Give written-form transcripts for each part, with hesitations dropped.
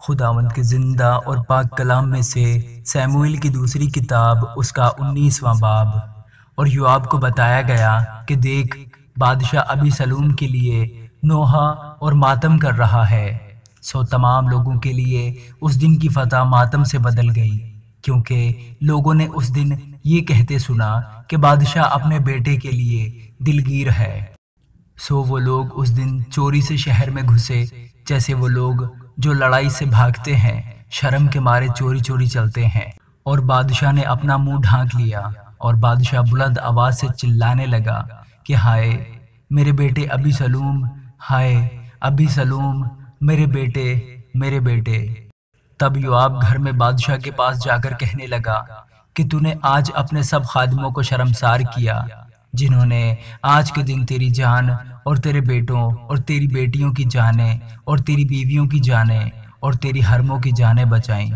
خداوند کے زندہ اور پاک کلام میں سے سیموئیل کی دوسری کتاب اس کا 19واں باب۔ اور یوآب کو بتایا گیا کہ دیکھ، بادشاہ ابی سلوم کے لیے نوحہ اور ماتم کر رہا ہے۔ سو تمام لوگوں کے لیے اس دن کی فتح ماتم سے بدل گئی، کیونکہ لوگوں نے اس دن یہ کہتے سنا کہ بادشاہ اپنے بیٹے کے لیے دلگیر ہے۔ سو وہ لوگ اس دن چوری سے شہر میں گھسے، جیسے وہ لوگ جو لڑائی سے بھاگتے ہیں شرم کے مارے چوری چوری چلتے ہیں۔ اور بادشاہ نے اپنا منہ ڈھانک لیا، اور بادشاہ بلند آواز سے چلانے لگا کہ ہائے میرے بیٹے ابی سلوم، ہائے ابی سلوم، میرے بیٹے، میرے بیٹے۔ تب یوآب گھر میں بادشاہ کے پاس جا کر کہنے لگا کہ تو نے آج اپنے سب خادموں کو شرمسار کیا، جنہوں نے آج کے دن تیری جان اور تیرے بیٹوں اور تیری بیٹیوں کی جانیں اور تیری بیویوں کی جانیں اور تیری حرموں کی جانیں بچائیں،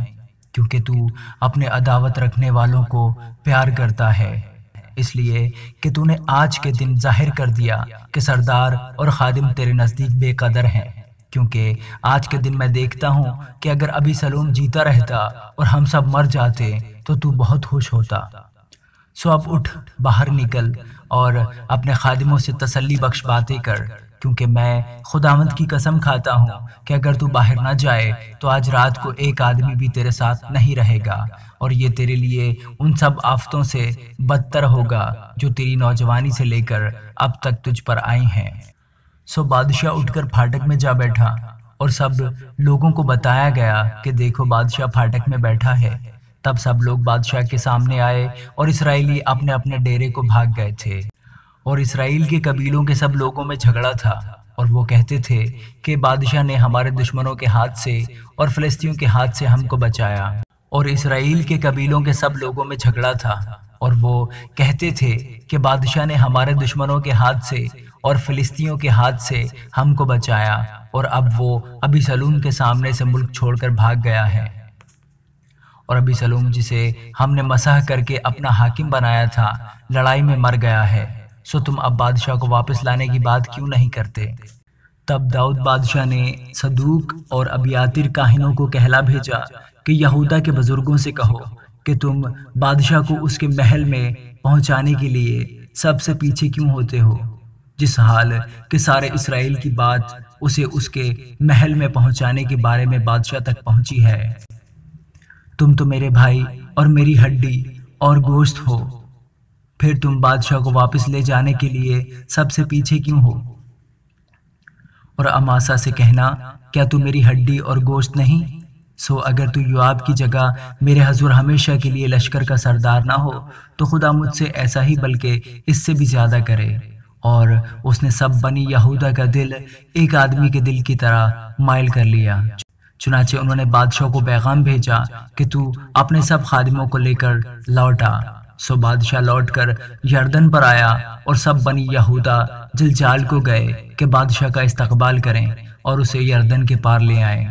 کیونکہ تو اپنے عداوت رکھنے والوں کو پیار کرتا ہے، اس لیے کہ تو نے آج کے دن ظاہر کر دیا کہ سردار اور خادم تیرے نزدیک بے قدر ہیں۔ کیونکہ آج کے دن میں دیکھتا ہوں کہ اگر ابی سلوم جیتا رہتا اور ہم سب مر جاتے تو بہت خوش ہوتا۔ سو اب اٹھ، باہر نکل اور اپنے خادموں سے تسلی بخش باتیں کر، کیونکہ میں خداوند کی قسم کھاتا ہوں کہ اگر تو باہر نہ جائے تو آج رات کو ایک آدمی بھی تیرے ساتھ نہیں رہے گا، اور یہ تیرے لیے ان سب آفتوں سے بدتر ہوگا جو تیری نوجوانی سے لے کر اب تک تجھ پر آئی ہیں۔ سو بادشاہ اٹھ کر پھاٹک میں جا بیٹھا، اور سب لوگوں کو بتایا گیا کہ دیکھو بادشاہ پھاٹک میں بیٹھا ہے۔ تب سب لوگ بادشاہ کے سامنے آئے، اور اسرائیلی اپنے اپنے ڈیرے کو بھاگ گئے تھے۔ اور اسرائیل کے قبیلوں کے سب لوگوں میں جھگڑا تھا، اور وہ کہتے تھے کہ بادشاہ نے ہمارے دشمنوں کے ہاتھ سے اور فلسطینیوں کے ہاتھ سے ہم کو بچایا۔ اور اسرائیل کے قبیلوں کے سب لوگوں میں جھگڑا تھا، اور وہ کہتے تھے کہ بادشاہ نے ہمارے دشمنوں کے ہاتھ سے اور فلسطینیوں کے ہاتھ سے ہم کو بچایا، اور اب وہ ابی سلوم کے سامنے سے ملک چھوڑ کر بھاگ گیا ہے۔ اور ابی سلوم جسے ہم نے مسح کر کے اپنا حاکم بنایا تھا، لڑائی میں مر گیا ہے۔ سو تم اب بادشاہ کو واپس لانے کی بات کیوں نہیں کرتے؟ تب داؤد بادشاہ نے صدوق اور ابیاتر کاہنوں کو کہلا بھیجا کہ یہودا کے بزرگوں سے کہو کہ تم بادشاہ کو اس کے محل میں پہنچانے کے لیے سب سے پیچھے کیوں ہوتے ہو، جس حال کہ سارے اسرائیل کی بات اسے اس کے محل میں پہنچانے کے بارے میں بادشاہ تک پہنچی ہے۔ تم تو میرے بھائی اور میری ہڈی اور گوشت ہو، پھر تم بادشاہ کو واپس لے جانے کے لیے سب سے پیچھے کیوں ہو؟ اور اماسا سے کہنا، کیا تو میری ہڈی اور گوشت نہیں؟ سو اگر تو یوآب کی جگہ میرے حضور ہمیشہ کے لیے لشکر کا سردار نہ ہو تو خدا مجھ سے ایسا ہی بلکہ اس سے بھی زیادہ کرے۔ اور اس نے سب بنی یہودا کا دل ایک آدمی کے دل کی طرح مائل کر لیا۔ چنانچہ انہوں نے بادشاہ کو پیغام بھیجا کہ تو اپنے سب خادموں کو لے کر لوٹ آ۔ سو بادشاہ لوٹ کر یردن پر آیا، اور سب بنی یہودا جلجال کو گئے کہ بادشاہ کا استقبال کریں اور اسے یردن کے پار لے آئیں۔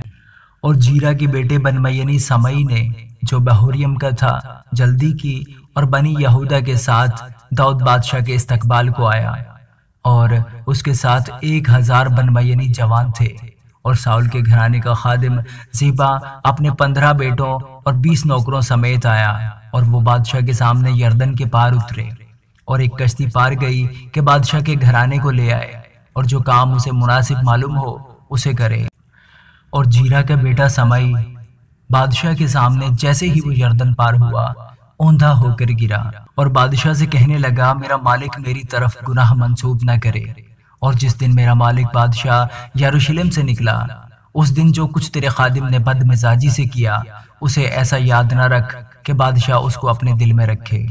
اور جیرا کے بیٹے بنمیانی سمئی نے جو بہوریم کا تھا جلدی کی، اور بنی یہودا کے ساتھ داؤد بادشاہ کے استقبال کو آیا، اور اس کے ساتھ 1000 بنمیانی جوان تھے۔ اور ساؤل کے گھرانے کا خادم زیبا اپنے 15 بیٹوں اور 20 نوکروں سمیت آیا، اور وہ بادشاہ کے سامنے یردن کے پار اترے، اور ایک کشتی پار گئی کہ بادشاہ کے گھرانے کو لے آئے، اور جو کام اسے مناسب معلوم ہو اسے کرے۔ اور جیرا کا بیٹا سمئی بادشاہ کے سامنے جیسے ہی وہ یردن پار ہوا، اوندھا ہو کر گرا، اور بادشاہ سے کہنے لگا، میرا مالک میری طرف گناہ منسوب نہ کرے۔ اور جس دن میرا مالک بادشاہ یروشلم سے نکلا، اس دن جو کچھ تیرے خادم نے بد مزاجی سے کیا، اسے ایسا یاد نہ رکھ کہ بادشاہ اس کو اپنے دل میں رکھے،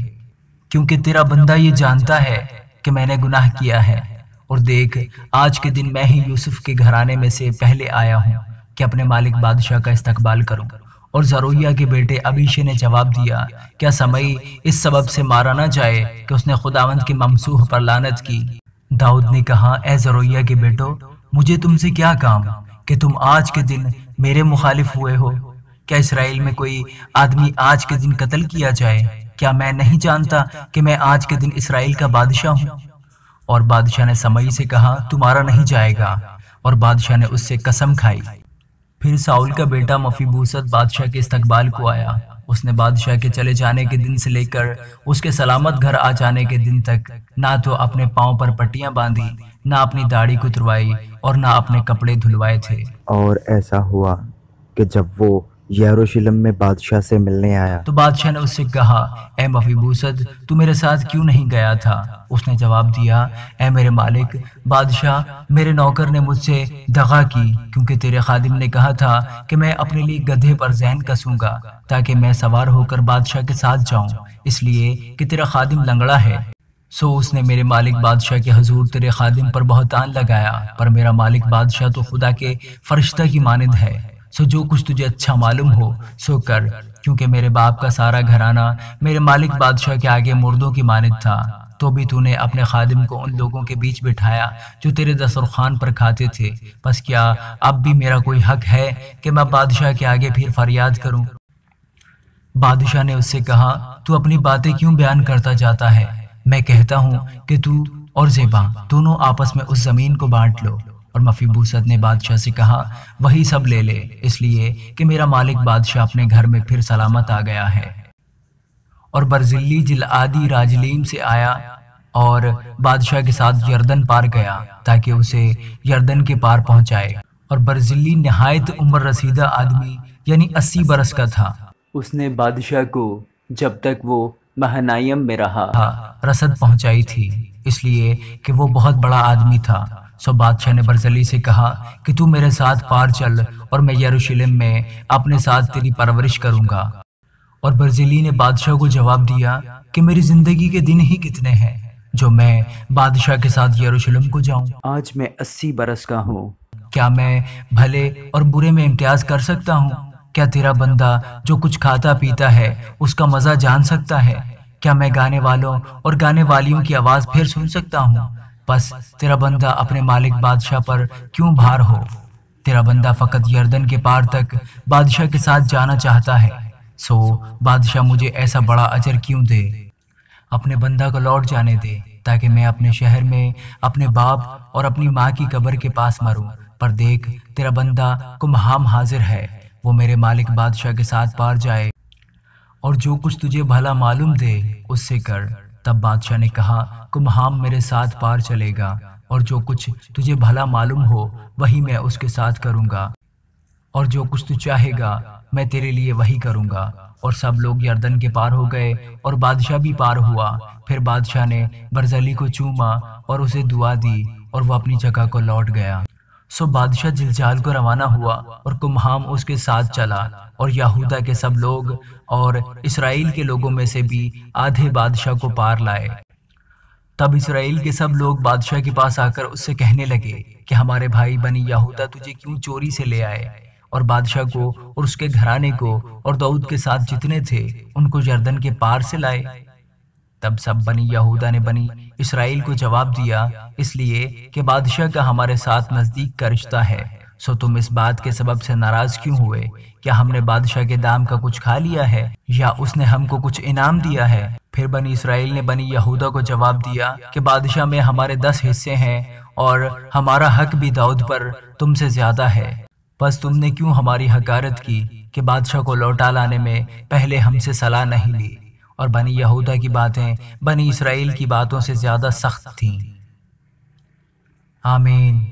کیونکہ تیرا بندہ یہ جانتا ہے کہ میں نے گناہ کیا ہے۔ اور دیکھ، آج کے دن میں ہی یوسف کے گھرانے میں سے پہلے آیا ہوں کہ اپنے مالک بادشاہ کا استقبال کروں۔ اور زرویہ کے بیٹے ابیشے نے جواب دیا، کیا سمئی اس سبب سے مارا نہ جائے کہ اس نے خداوند کے ممسوح پر لعنت کی؟ داؤد نے کہا، اے زرویہ کے بیٹو، مجھے تم سے کیا کام کہ تم آج کے دن میرے مخالف ہوئے ہو؟ کیا اسرائیل میں کوئی آدمی آج کے دن قتل کیا جائے؟ کیا میں نہیں جانتا کہ میں آج کے دن اسرائیل کا بادشاہ ہوں؟ اور بادشاہ نے سمئی سے کہا، تمہارا نہیں جائے گا۔ اور بادشاہ نے اس سے قسم کھائی۔ پھر ساؤل کا بیٹا مفیبوست بادشاہ کے استقبال کو آیا۔ اس نے بادشاہ کے چلے جانے کے دن سے لے کر اس کے سلامت گھر آ جانے کے دن تک نہ تو اپنے پاؤں پر پٹیاں باندھی، نہ اپنی داڑھی کتروائی اور نہ اپنے کپڑے دھلوائے تھے۔ اور ایسا ہوا کہ جب وہ یروشلم میں بادشاہ سے ملنے آیا تو بادشاہ نے اس سے کہا، اے مفیبوست، تو میرے ساتھ کیوں نہیں گیا تھا؟ اس نے جواب دیا، اے میرے مالک بادشاہ، میرے نوکر نے مجھ سے دغا کی، کیونکہ تیرے خادم نے کہا تھا کہ میں اپنے لیے گدھے پر ذہن کسوں گا تاکہ میں سوار ہو کر بادشاہ کے ساتھ جاؤں، اس لیے کہ تیرا خادم لنگڑا ہے۔ سو اس نے میرے مالک بادشاہ کے حضور تیرے خادم پر بہتان لگایا، پر میرا مالک بادشاہ تو خدا کے فرشتہ کی مانند ہے۔ سو جو کچھ تجھے اچھا معلوم ہو سو کر، کیونکہ میرے باپ کا سارا گھرانہ میرے مالک بادشاہ کے آگے مردوں کی مانند تھا، تو بھی تو نے اپنے خادم کو ان لوگوں کے بیچ بٹھایا جو تیرے دسترخوان پر کھاتے تھے، پس کیا اب بھی میرا کوئی حق ہے کہ میں بادشاہ کے آگے پھر فریاد کروں؟ بادشاہ نے اس سے کہا، تو اپنی باتیں کیوں بیان کرتا جاتا ہے؟ میں کہتا ہوں کہ تو اور زیبا دونوں آپس میں اس زمین کو بانٹ لو۔ اور مفیبوست نے بادشاہ سے کہا، وہی سب لے لے، اس لیے کہ میرا مالک بادشاہ اپنے گھر میں پھر سلامت آ گیا ہے۔ اور برزلی جلعادی راجلیم سے آیا اور بادشاہ کے ساتھ یردن پار گیا تاکہ اسے یردن کے پار پہنچائے۔ اور برزلی نہایت عمر رسیدہ آدمی یعنی 80 برس کا تھا۔ اس نے بادشاہ کو جب تک وہ مہنائم میں رہا رسد پہنچائی تھی، اس لیے کہ وہ بہت بڑا آدمی تھا۔ سو بادشاہ نے برزلی سے کہا کہ تو میرے ساتھ پار چل اور میں یروشلم میں اپنے ساتھ تیری پرورش کروں گا۔ اور برزلی نے بادشاہ کو جواب دیا کہ میری زندگی کے دن ہی کتنے ہیں جو میں بادشاہ کے ساتھ یروشلم کو جاؤں؟ آج میں 80 برس کا ہوں۔ کیا میں بھلے اور برے میں امتیاز کر سکتا ہوں؟ کیا تیرا بندہ جو کچھ کھاتا پیتا ہے اس کا مزہ جان سکتا ہے؟ کیا میں گانے والوں اور گانے والیوں کی آواز پھر سن سکتا ہوں؟ بس تیرا بندہ اپنے مالک بادشاہ پر کیوں بھار ہو؟ تیرا بندہ فقط یردن کے پار تک بادشاہ کے ساتھ جانا چاہتا ہے، سو بادشاہ مجھے ایسا بڑا اجر کیوں دے؟ اپنے بندہ کو لوٹ جانے دے تاکہ میں اپنے شہر میں اپنے باپ اور اپنی ماں کی قبر کے پاس مروں۔ پر دیکھ، تیرا بندہ کمہام حاضر ہے، وہ میرے مالک بادشاہ کے ساتھ پار جائے اور جو کچھ تجھے بھلا معلوم دے اس سے کر۔ تب بادشاہ نے کہا، کمہام میرے ساتھ پار چلے گا، اور جو کچھ تجھے بھلا معلوم ہو وہی میں اس کے ساتھ کروں گا، اور جو کچھ تو چاہے گا میں تیرے لیے وہی کروں گا۔ اور سب لوگ یردن کے پار ہو گئے اور بادشاہ بھی پار ہوا۔ پھر بادشاہ نے برزلی کو چوما اور اسے دعا دی اور وہ اپنی جگہ کو لوٹ گیا۔ سو بادشاہ جلجال کو روانہ ہوا اور کمہام اس کے ساتھ چلا، اور یہودا کے سب لوگ اور اسرائیل کے لوگوں میں سے بھی آدھے بادشاہ کو پار لائے۔ تب اسرائیل کے سب لوگ بادشاہ کے پاس آ کر اس سے کہنے لگے کہ ہمارے بھائی بنی یہودا تجھے کیوں چوری سے لے آئے؟ اور بادشاہ کو اور اس کے گھرانے کو اور داؤد کے ساتھ جتنے تھے ان کو یردن کے پار سے لائے۔ تب سب بنی یہودا نے بنی اسرائیل کو جواب دیا، اس لیے کہ بادشاہ کا ہمارے ساتھ نزدیک کا رشتہ ہے، سو تم اس بات کے سبب سے ناراض کیوں ہوئے؟ کیا ہم نے بادشاہ کے دام کا کچھ کھا لیا ہے یا اس نے ہم کو کچھ انعام دیا ہے؟ پھر بنی اسرائیل نے بنی یہودا کو جواب دیا کہ بادشاہ میں ہمارے 10 حصے ہیں اور ہمارا حق بھی داؤد پر تم سے زیادہ ہے، پس تم نے کیوں ہماری حقارت کی کہ بادشاہ کو لوٹا لانے میں پہلے ہم سے صلاح نہیں لی؟ اور بنی یہودا کی باتیں بنی اسرائیل کی باتوں سے زیادہ سخت تھیں۔ آمین۔